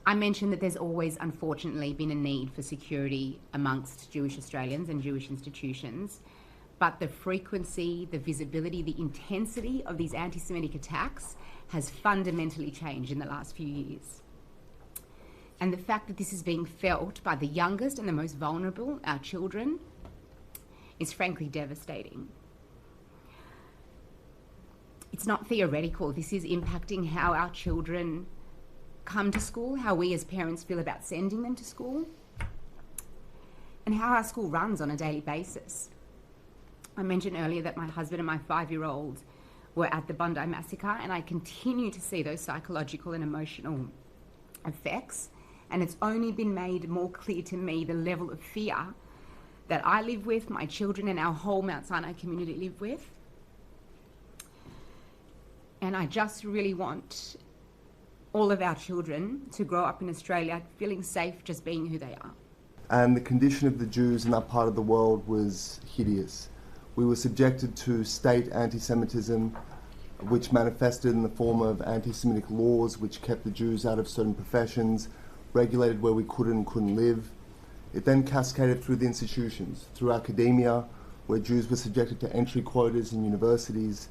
I mentioned that there's always, unfortunately, been a need for security amongst Jewish Australians and Jewish institutions, but the frequency, the visibility, the intensity of these anti-Semitic attacks has fundamentally changed in the last few years. And the fact that this is being felt by the youngest and the most vulnerable, our children, is frankly devastating. It's not theoretical. This is impacting how our children come to school, how we as parents feel about sending them to school, and how our school runs on a daily basis. I mentioned earlier that my husband and my 5-year-old were at the Bondi Massacre, and I continue to see those psychological and emotional effects, and it's only been made more clear to me the level of fear that I live with, my children and our whole Mount Sinai community live with. And I just really want all of our children to grow up in Australia feeling safe just being who they are. And the condition of the Jews in that part of the world was hideous. We were subjected to state anti-Semitism, which manifested in the form of anti-Semitic laws which kept the Jews out of certain professions, regulated where we could and couldn't live. It then cascaded through the institutions, through academia, where Jews were subjected to entry quotas in universities.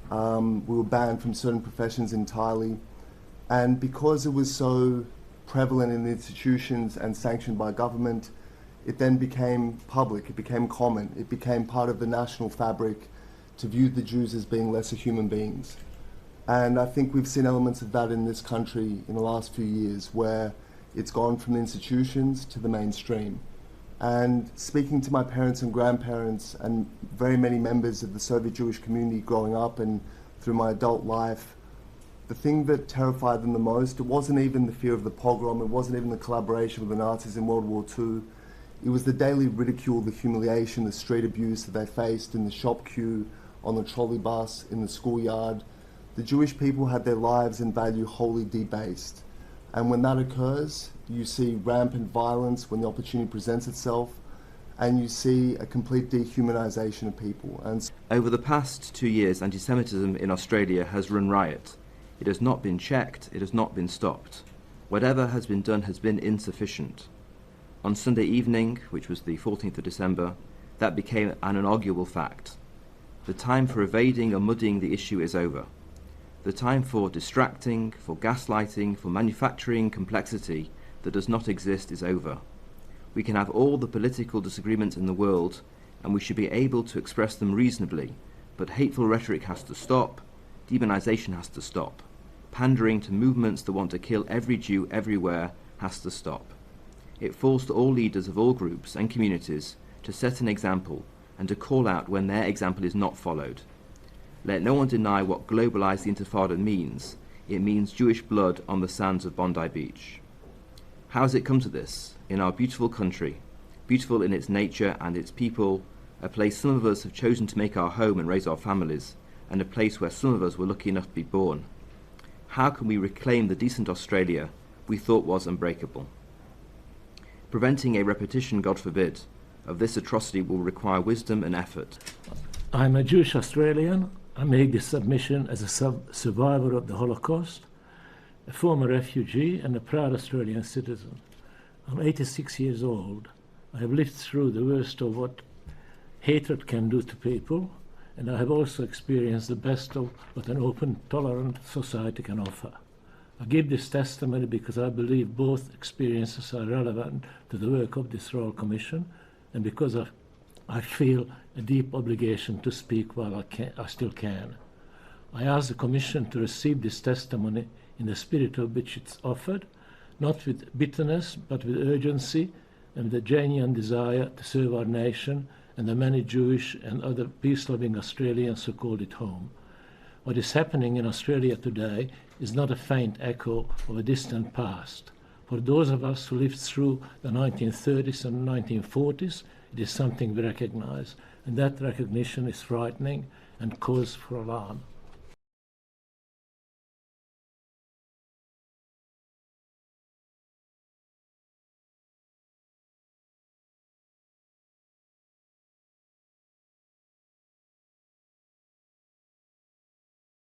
We were banned from certain professions entirely. And because it was so prevalent in the institutions and sanctioned by government, it then became public, it became common, it became part of the national fabric to view the Jews as being lesser human beings. And I think we've seen elements of that in this country in the last few years, where it's gone from the institutions to the mainstream. And speaking to my parents and grandparents and very many members of the Soviet Jewish community growing up and through my adult life, the thing that terrified them the most, it wasn't even the fear of the pogrom, it wasn't even the collaboration with the Nazis in World War II. It was the daily ridicule, the humiliation, the street abuse that they faced in the shop queue, on the trolley bus, in the schoolyard. The Jewish people had their lives and value wholly debased. And when that occurs, you see rampant violence when the opportunity presents itself, and you see a complete dehumanization of people. And over the past 2 years, anti-Semitism in Australia has run riot. It has not been checked, it has not been stopped. Whatever has been done has been insufficient. On Sunday evening, which was the 14th of December, that became an inarguable fact. The time for evading or muddying the issue is over. The time for distracting, for gaslighting, for manufacturing complexity that does not exist is over. We can have all the political disagreements in the world, and we should be able to express them reasonably, but hateful rhetoric has to stop, demonization has to stop. Pandering to movements that want to kill every Jew everywhere has to stop. It falls to all leaders of all groups and communities to set an example and to call out when their example is not followed. Let no one deny what globalized the Intifada means. It means Jewish blood on the sands of Bondi Beach. How has it come to this? In our beautiful country, beautiful in its nature and its people, a place some of us have chosen to make our home and raise our families, and a place where some of us were lucky enough to be born. How can we reclaim the decent Australia we thought was unbreakable? Preventing a repetition, God forbid, of this atrocity will require wisdom and effort. I'm a Jewish Australian. I make this submission as a survivor of the Holocaust, a former refugee and a proud Australian citizen. I'm 86 years old. I have lived through the worst of what hatred can do to people, and I have also experienced the best of what an open, tolerant society can offer. I give this testimony because I believe both experiences are relevant to the work of this Royal Commission, and because I feel a deep obligation to speak while I still can. I ask the Commission to receive this testimony in the spirit of which it's offered, not with bitterness, but with urgency and with a genuine desire to serve our nation and the many Jewish and other peace-loving Australians who called it home. What is happening in Australia today is not a faint echo of a distant past. For those of us who lived through the 1930s and 1940s, it is something we recognize, and that recognition is frightening and cause for alarm.